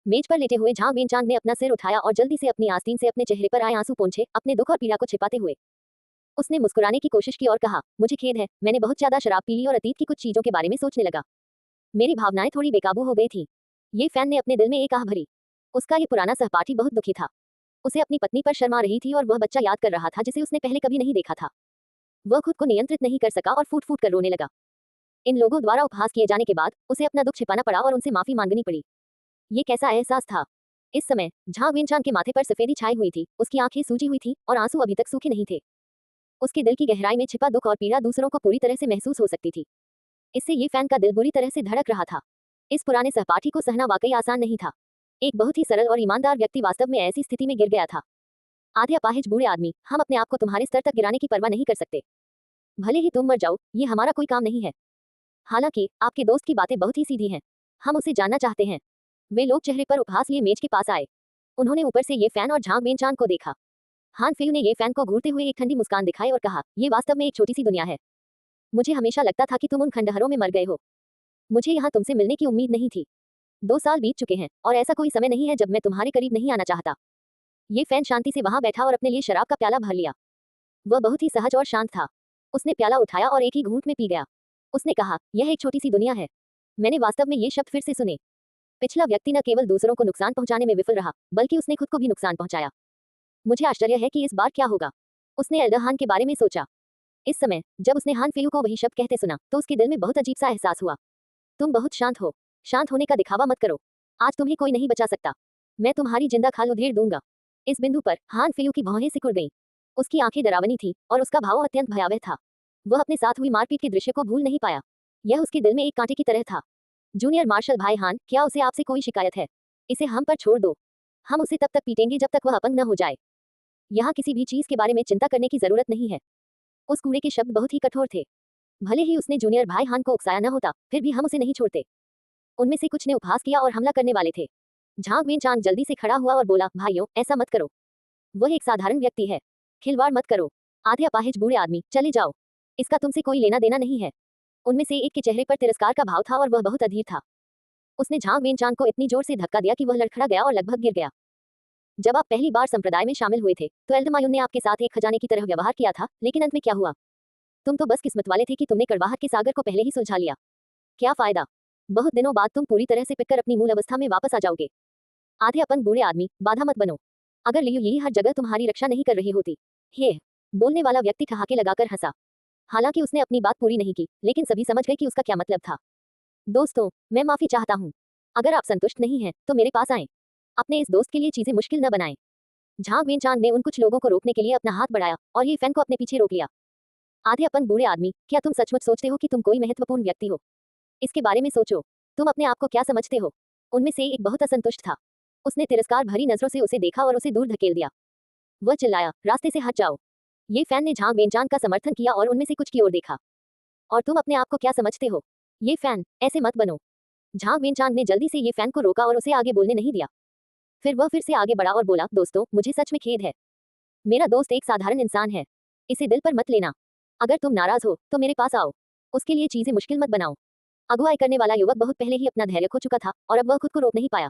मेज पर लेटे हुए झांग वेनचांग ने अपना सिर उठाया और जल्दी से अपनी आस्तीन से अपने चेहरे पर आए आंसू पोंछे, अपने दुख और पीड़ा को छिपाते हुए उसने मुस्कुराने की कोशिश की और कहा, मुझे खेद है, मैंने बहुत ज्यादा शराब पी ली और अतीत की कुछ चीजों के बारे में सोचने लगा। मेरी भावनाएं थोड़ी बेकाबू हो गई थी। ये फैन ने अपने दिल में एक आह भरी। उसका ये पुराना सहपाठी बहुत दुखी था। उसे अपनी पत्नी पर शर्म आ रही थी और वह बच्चा याद कर रहा था जिसे उसने पहले कभी नहीं देखा था। वह खुद को नियंत्रित नहीं कर सका और फूट फूट कर रोने लगा। इन लोगों द्वारा उपहास किए जाने के बाद उसे अपना दुख छिपाना पड़ा और उनसे माफी मांगनी पड़ी। ये कैसा एहसास था। इस समय झांग वेनचांग के माथे पर सफेदी छाई हुई थी, उसकी आंखें सूजी हुई थी और आंसू अभी तक सूखे नहीं थे। उसके दिल की गहराई में छिपा दुख और पीड़ा दूसरों को पूरी तरह से महसूस हो सकती थी। इससे ये फैन का दिल बुरी तरह से धड़क रहा था। इस पुराने सहपाठी को सहना वाकई आसान नहीं था। एक बहुत ही सरल और ईमानदार व्यक्ति वास्तव में ऐसी स्थिति में गिर गया था। आधे अपाहिज बूढ़े आदमी, हम अपने आप को तुम्हारे स्तर तक गिराने की परवाह नहीं कर सकते। भले ही तुम मर जाओ, ये हमारा कोई काम नहीं है। हालांकि आपके दोस्त की बातें बहुत ही सीधी हैं। हम उसे जानना चाहते हैं। वे लोग चेहरे पर उपहास लिए मेज के पास आए। उन्होंने ऊपर से ये फैन और झांग वेनचांग को देखा। हान फेयू ने ये फैन को घूरते हुए एक ठंडी मुस्कान दिखाई और कहा, ये वास्तव में एक छोटी सी दुनिया है। मुझे हमेशा लगता था कि तुम उन खंडहरों में मर गए हो। मुझे यहाँ तुमसे मिलने की उम्मीद नहीं थी। 2 साल बीत चुके हैं और ऐसा कोई समय नहीं है जब मैं तुम्हारे करीब नहीं आना चाहता। ये फैन शांति से वहां बैठा और अपने लिए शराब का प्याला भर लिया। वह बहुत ही सहज और शांत था। उसने प्याला उठाया और एक ही घूंट में पी गया। उसने कहा, यह एक छोटी सी दुनिया है। मैंने वास्तव में ये शब्द फिर से सुने। पिछला व्यक्ति न केवल दूसरों को नुकसान पहुंचाने में विफल रहा, बल्कि उसने खुद को भी नुकसान पहुंचाया। मुझे आश्चर्य है कि इस बार क्या होगा। उसने एल्डर हान के बारे में सोचा। इस समय जब उसने हान फेयू को वही शब्द कहते सुना तो उसके दिल में बहुत अजीब सा एहसास हुआ। तुम बहुत शांत हो। शांत होने का दिखावा मत करो। आज तुम्हें कोई नहीं बचा सकता। मैं तुम्हारी जिंदा खाल उधेड़ दूंगा। इस बिंदु पर हान फेयू की भौहें सिकुड़ गईं। उसकी आंखें डरावनी थी और उसका भाव अत्यंत भयावह था। वह अपने साथ हुई मारपीट के दृश्य को भूल नहीं पाया। यह उसके दिल में एक कांटे की तरह था। जूनियर मार्शल भाई हान, क्या उसे आपसे कोई शिकायत है? इसे हम पर छोड़ दो। हम उसे तब तक पीटेंगे जब तक वह अपंग न हो जाए। यहाँ किसी भी चीज के बारे में चिंता करने की जरूरत नहीं है। उस कूड़े के शब्द बहुत ही कठोर थे। भले ही उसने जूनियर भाई हान को उकसाया न होता, फिर भी हम उसे नहीं छोड़ते। उनमें से कुछ ने उपहास किया और हमला करने वाले थे। झांग वेनचांग जल्दी से खड़ा हुआ और बोला, भाइयों, ऐसा मत करो। वह एक साधारण व्यक्ति है। खिलवाड़ मत करो। आधे अपाहिज बूढ़े आदमी, चले जाओ। इसका तुमसे कोई लेना देना नहीं है। उनमें से एक के चेहरे पर तिरस्कार का भाव था और वह बहुत अधीर था। उसने झांग वेनचांग को इतनी जोर से धक्का दिया कि वह लड़खड़ा गया और लगभग गिर गया। जब आप पहली बार संप्रदाय में शामिल हुए थे तो एल्दमायून ने आपके साथ एक खजाने की तरह व्यवहार किया था, लेकिन अंत में क्या हुआ? तुम तो बस किस्मत वाले थे कि तुमने कड़वाहट के सागर को पहले ही सुलझा लिया। क्या फायदा? बहुत दिनों बाद तुम पूरी तरह से पिटकर अपनी मूल अवस्था में वापस आ जाओगे। आधे अपंग बूढ़े आदमी, बाधा मत बनो। अगर लियू यही हर जगह तुम्हारी रक्षा नहीं कर रही होती। ये बोलने वाला व्यक्ति ठहाके लगाकर हंसा। हालांकि उसने अपनी बात पूरी नहीं की, लेकिन सभी समझ गए कि उसका क्या मतलब था। दोस्तों, मैं माफी चाहता हूँ। अगर आप संतुष्ट नहीं हैं तो मेरे पास आएं। अपने इस दोस्त के लिए चीजें मुश्किल न बनाएं। झांग वेनचांग ने उन कुछ लोगों को रोकने के लिए अपना हाथ बढ़ाया और ये फैन को अपने पीछे रोक लिया। आधे अपंग बूढ़े आदमी, क्या तुम सचमुच सोचते हो कि तुम कोई महत्वपूर्ण व्यक्ति हो? इसके बारे में सोचो। तुम अपने आप को क्या समझते हो? उनमें से एक बहुत असंतुष्ट था। उसने तिरस्कार भरी नजरों से उसे देखा और उसे दूर धकेल दिया। वह चिल्लाया, रास्ते से हट जाओ। ये फैन ने झांग वेनचांग का समर्थन किया और उनमें से कुछ की ओर देखा। और तुम अपने आप को क्या समझते हो? ये फैन, ऐसे मत बनो। झांग वेनचांग ने जल्दी से ये फैन को रोका और उसे आगे बोलने नहीं दिया। फिर वह फिर से आगे बढ़ा और बोला, दोस्तों, मुझे सच में खेद है। मेरा दोस्त एक साधारण इंसान है। इसे दिल पर मत लेना। अगर तुम नाराज हो तो मेरे पास आओ। उसके लिए चीजें मुश्किल मत बनाओ। अगुवाई करने वाला युवक बहुत पहले ही अपना धैर्य खो चुका था और अब वह खुद को रोक नहीं पाया।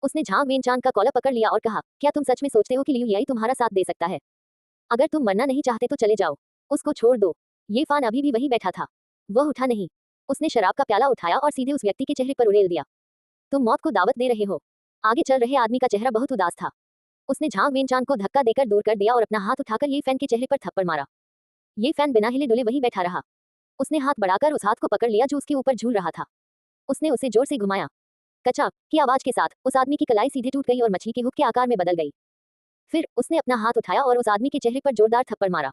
उसने झांग वेनचांग का कॉलर पकड़ लिया और कहा, क्या तुम सच में सोचते हो कि लियू याई तुम्हारा साथ दे सकता है? अगर तुम मरना नहीं चाहते तो चले जाओ। उसको छोड़ दो। ये फान अभी भी वहीं बैठा था। वह उठा नहीं। उसने शराब का प्याला उठाया और सीधे उस व्यक्ति के चेहरे पर उड़ेल दिया। तुम मौत को दावत दे रहे हो। आगे चल रहे आदमी का चेहरा बहुत उदास था। उसने झांग वेनचांग को धक्का देकर दूर कर दिया और अपना हाथ उठाकर ये फैन के चेहरे पर थप्पड़ मारा। ये फैन बिना हिले डुले वहीं बैठा रहा। उसने हाथ बढ़ाकर उस हाथ को पकड़ लिया जो उसके ऊपर झूल रहा था। उसने उसे जोर से घुमाया। कचा की आवाज के साथ उस आदमी की कलाई सीधे टूट गई और मछली के हुक के आकार में बदल गई। फिर उसने अपना हाथ उठाया और उस आदमी के चेहरे पर जोरदार थप्पड़ मारा।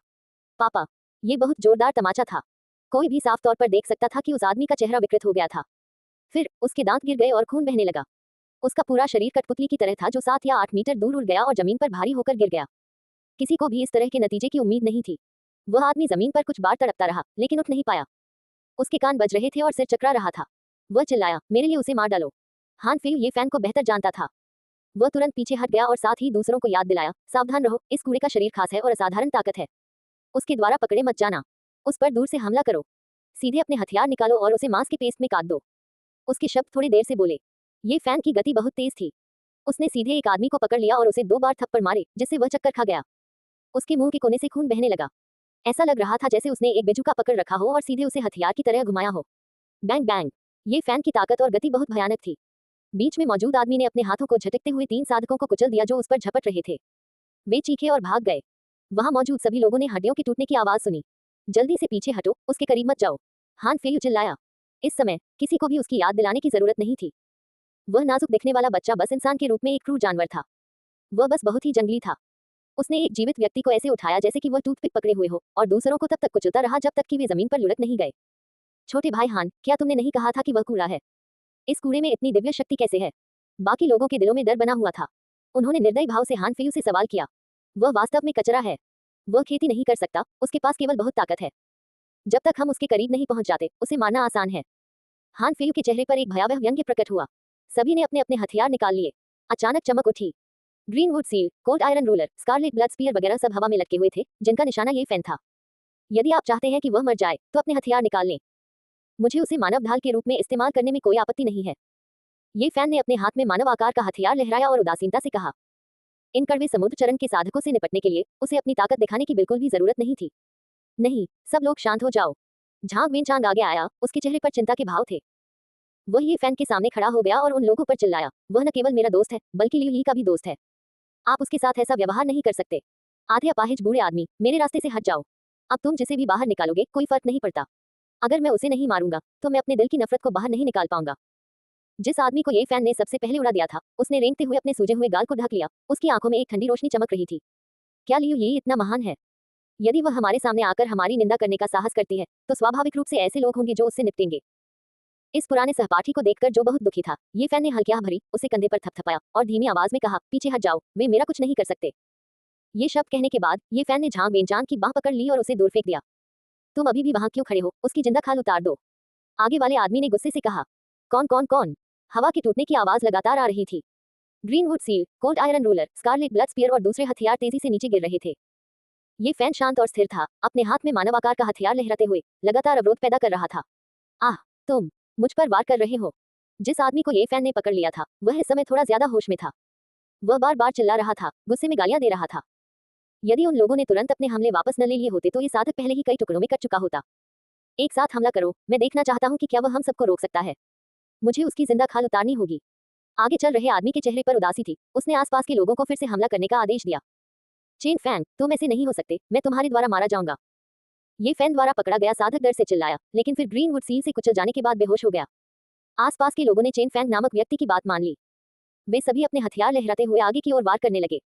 पापा, ये बहुत जोरदार तमाचा था। कोई भी साफ तौर पर देख सकता था कि उस आदमी का चेहरा विकृत हो गया था। फिर उसके दांत गिर गए और खून बहने लगा। उसका पूरा शरीर कठपुतली की तरह था जो 7 या 8 मीटर दूर उड़ गया और जमीन पर भारी होकर गिर गया। किसी को भी इस तरह के नतीजे की उम्मीद नहीं थी। वह आदमी जमीन पर कुछ बार तड़पता रहा, लेकिन उठ नहीं पाया। उसके कान बज रहे थे और सिर चकरा रहा था। वह चिल्लाया, मेरे लिए उसे मार डालो। हान फेयू ये फैन को बेहतर जानता था। वह तुरंत पीछे हट गया और साथ ही दूसरों को याद दिलाया, सावधान रहो, इस कूड़े का शरीर खास है और असाधारण ताकत है। उसके द्वारा पकड़े मत जाना। उस पर दूर से हमला करो। सीधे अपने हथियार निकालो और उसे मांस के पेस्ट में काट दो। उसके शब्द थोड़ी देर से बोले। ये फैन की गति बहुत तेज थी। उसने सीधे एक आदमी को पकड़ लिया और उसे 2 बार थप्पड़ मारे, जिससे वह चक्कर खा गया। उसके मुंह के कोने से खून बहने लगा। ऐसा लग रहा था जैसे उसने एक बेजुका पकड़ रखा हो और सीधे उसे हथियार की तरह घुमाया हो। Bang bang. ये फैन की ताकत और गति बहुत भयानक थी। बीच में मौजूद आदमी ने अपने हाथों को झटकते हुए 3 साधकों को कुचल दिया जो उस पर झपट रहे थे। वे चीखे और भाग गए। वहां मौजूद सभी लोगों ने हड्डियों के टूटने की आवाज सुनी। जल्दी से पीछे हटो, उसके करीब मत जाओ। हान फेयू चिल्लाया। इस समय किसी को भी उसकी याद दिलाने की जरूरत नहीं थी। वह नाजुक दिखने वाला बच्चा बस इंसान के रूप में एक क्रूर जानवर था। वह बस बहुत ही जंगली था। उसने एक जीवित व्यक्ति को ऐसे उठाया जैसे कि वह टूथपिक पकड़े हुए हो और दूसरों को तब तक कुचलता रहा जब तक कि वे जमीन पर लुढ़क नहीं गए। छोटे भाई हान, क्या तुमने नहीं कहा था कि वह कूड़ा है? इस कूड़े में इतनी दिव्य शक्ति कैसे है? बाकी लोगों के दिलों में डर बना हुआ था। उन्होंने निर्दयी भाव से हान फेयू से सवाल किया। वह वास्तव में कचरा है। वह खेती नहीं कर सकता, उसके पास केवल बहुत ताकत है। जब तक हम उसके करीब नहीं पहुंच जाते, उसे मारना आसान है। हान फेयू के चेहरे पर एक भयावह व्यंग्य प्रकट हुआ। सभी ने अपने अपने हथियार निकाल लिए। अचानक चमक उठी। Greenwood Seal, Cold Iron Ruler, Scarlet Blood Spear वगैरह सब हवा में लटके हुए थे, जिनका निशाना ये फैन था। यदि आप चाहते हैं कि वह मर जाए, तो अपने हथियार निकाल लें। मुझे उसे मानव ढाल के रूप में इस्तेमाल करने में कोई आपत्ति नहीं है। ये फैन ने अपने हाथ में मानव आकार का हथियार लहराया और उदासीनता से कहा। इन कड़वे समुद्र चरण के साधकों से निपटने के लिए उसे अपनी ताकत दिखाने की बिल्कुल भी जरूरत नहीं थी। नहीं, सब लोग शांत हो जाओ। झांग वेनचांग आगे आया, उसके चेहरे पर चिंता के भाव थे। वह ये फैन के सामने खड़ा हो गया और उन लोगों पर चिल्लाया, वह न केवल मेरा दोस्त है, बल्कि लियू ही का भी दोस्त है। आप उसके साथ ऐसा व्यवहार नहीं कर सकते। आधे अपाहिज बूढ़े आदमी, मेरे रास्ते से हट जाओ। अब तुम जिसे भी बाहर निकालोगे, कोई फर्क नहीं पड़ता। अगर मैं उसे नहीं मारूंगा, तो मैं अपने दिल की नफरत को बाहर नहीं निकाल पाऊंगा। जिस आदमी को ये फैन ने सबसे पहले उड़ा दिया था, उसने रेंगते हुए अपने सूजे हुए गाल को ढक लिया। उसकी आंखों में एक ठंडी रोशनी चमक रही थी। क्या लियू ये इतना महान है? यदि वह हमारे सामने आकर हमारी निंदा करने का साहस करती है, तो स्वाभाविक रूप से ऐसे लोग होंगे जो उससे निपटेंगे। इस पुराने सहपाठी को देखकर जो बहुत दुखी था, ये फैन ने हल्की भरी उसे कंधे पर थपथपाया और धीमी आवाज में कहा, पीछे हट जाओ, वे मेरा कुछ नहीं कर सकते। ये शब्द कहने के बाद ये फैन ने झांग वेनचांग की बाह पकड़ ली और उसे दूर फेंक दिया। तुम अभी भी वहां क्यों खड़े हो? उसकी जिंदा खाल उतार दो। आगे वाले आदमी ने गुस्से से कहा। कौन कौन कौन? हवा के टूटने की आवाज लगातार आ रही थी। Greenwood Seal, Cold Iron Ruler, Scarlet Blood Spear और दूसरे हथियार तेजी से नीचे गिर रहे थे। ये फैन शांत और स्थिर था, अपने हाथ में मानव आकार का हथियार लहराते हुए लगातार अवरोध पैदा कर रहा था। आह, तुम मुझ पर वार कर रहे हो। जिस आदमी को ये फैन ने पकड़ लिया था, वह इस समय थोड़ा ज्यादा होश में था। वह बार बार चिल्ला रहा था, गुस्से में गालियां दे रहा था। यदि उन लोगों ने तुरंत अपने हमले वापस न ले लिए होते तो ये साधक पहले ही कई टुकड़ों में कट चुका होता। एक साथ हमला करो, मैं देखना चाहता हूँ कि क्या वह हम सबको रोक सकता है। मुझे उसकी जिंदा खाल उतारनी होगी। आगे चल रहे आदमी के चेहरे पर उदासी थी। उसने आसपास के लोगों को फिर से हमला करने का आदेश दिया। चेन फैंग, तुम ऐसे नहीं हो सकते, मैं तुम्हारे द्वारा मारा जाऊंगा। ये फैन द्वारा पकड़ा गया साधक डर से चिल्लाया, लेकिन फिर ग्रीनवुड सील से कुचल जाने के बाद बेहोश हो गया। आसपास के लोगों ने चेन फैंग नामक व्यक्ति की बात मान ली। वे सभी अपने हथियार लहराते हुए आगे की ओर वार करने लगे।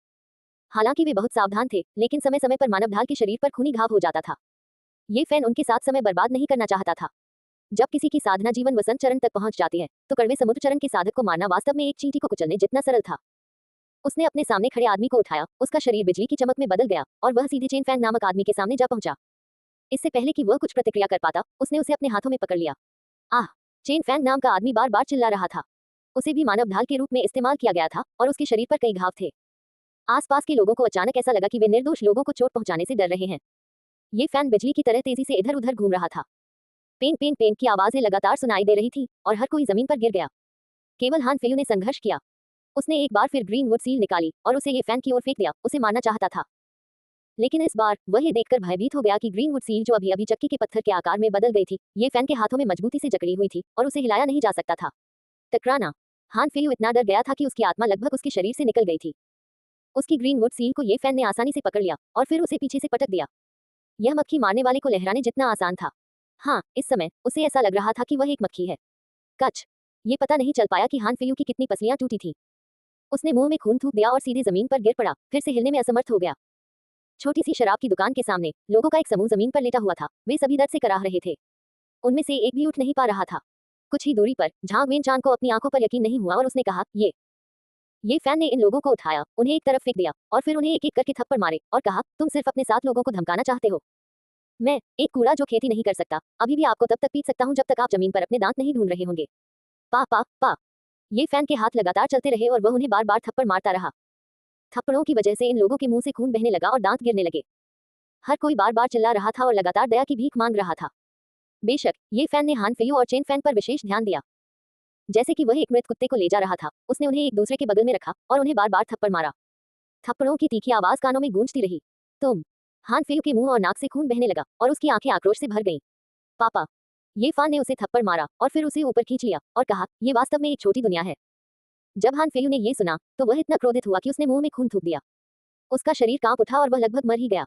हालांकि वे बहुत सावधान थे, लेकिन समय समय पर मानव ढाल के शरीर पर खूनी घाव हो जाता था। ये फैन उनके साथ समय बर्बाद नहीं करना चाहता था। जब किसी की साधना जीवन वसंत चरण तक पहुंच जाती है, तो कड़वे समुद्र चरण के साधक को मारना वास्तव में एक चींटी को कुचलने जितना सरल था। उसने अपने सामने खड़े आदमी को उठाया, उसका शरीर बिजली की चमक में बदल गया और वह सीधे चेन फैंग नामक आदमी के सामने जा पहुंचा। इससे पहले कि वह कुछ प्रतिक्रिया कर पाता, उसने उसे अपने हाथों में पकड़ लिया। आह! चेन फैंग नाम का आदमी बार बार चिल्ला रहा था। उसे भी मानव ढाल के रूप में इस्तेमाल किया गया था और उसके शरीर पर कई घाव थे। आसपास के लोगों को अचानक ऐसा लगा कि वे निर्दोष लोगों को चोट पहुंचाने से डर रहे हैं। ये फैन बिजली की तरह तेजी से इधर उधर घूम रहा था। पेन पेन पेन की आवाजें लगातार सुनाई दे रही थी और हर कोई जमीन पर गिर गया। केवल हान फेयू ने संघर्ष किया। उसने एक बार फिर ग्रीनवुड सील निकाली और उसे ये फैन की ओर फेंक दिया। उसे मारना चाहता था, लेकिन इस बार वह ये देखकर भयभीत हो गया कि ग्रीनवुड सील जो अभी अभी चक्की के पत्थर के आकार में बदल गई थी, ये फैन के हाथों में मजबूती से जकड़ी हुई थी और उसे हिलाया नहीं जा सकता था। टकराना। हान फेयू इतना डर गया था कि उसकी आत्मा लगभग उसके शरीर से निकल गई थी। उसकी ग्रीनवुड सील को ये फैन ने आसानी से पकड़ लिया और फिर उसे पीछे से पटक दिया। यह मक्खी मारने वाले को लहराने जितना आसान था। हाँ, इस समय उसे ऐसा लग रहा था कि वह एक मक्खी है। कच। ये पता नहीं चल पाया कि हान फेयू की कितनी पसलियां टूटी थी। उसने मुंह में खून थूक दिया और सीधे जमीन पर गिर पड़ा, फिर से हिलने में असमर्थ हो गया। छोटी सी शराब की दुकान के सामने लोगों का एक समूह जमीन पर लेटा हुआ था। वे सभी दर्द से कराह रहे थे। उनमें से एक भी उठ नहीं पा रहा था। कुछ ही दूरी पर झांग वेनचांग को अपनी आंखों पर यकीन नहीं हुआ और उसने कहा, ये फैन ने इन लोगों को उठाया, उन्हें एक तरफ फेंक दिया और फिर उन्हें एक एक करके थप्पड़ मारे और कहा, तुम सिर्फ अपने साथ लोगों को धमकाना चाहते हो। मैं, एक कूड़ा जो खेती नहीं कर सकता, अभी भी आपको तब तक पीट सकता हूँ जब तक आप जमीन पर अपने दांत नहीं ढूंढ रहे होंगे। पा पा पा। ये फैन के हाथ लगातार चलते रहे और वह उन्हें बार बार थप्पड़ मारता रहा। थप्पड़ों की वजह से इन लोगों के मुंह से खून बहने लगा और दांत गिरने लगे। हर कोई बार बार चिल्ला रहा था और लगातार दया की भीख मांग रहा था। बेशक ये फैन ने हान फेयू और चेन फैंग पर विशेष ध्यान दिया। जैसे कि वह एक मृत कुत्ते को ले जा रहा था, उसने उन्हें एक दूसरे के बगल में रखा और उन्हें बार बार थप्पड़ मारा। थप्पड़ों की तीखी आवाज कानों में गूंजती रही। तुम। हान फेयू के मुंह और नाक से खून बहने लगा और उसकी आंखें आक्रोश से भर गईं। पापा। ये फान ने उसे थप्पड़ मारा और फिर उसे ऊपर खींच लिया और कहा, ये वास्तव में एक छोटी दुनिया है। जब हान फेयू ने ये सुना तो वह इतना क्रोधित हुआ कि उसने मुंह में खून थूक दिया। उसका शरीर कांप उठा और वह लगभग मर ही गया।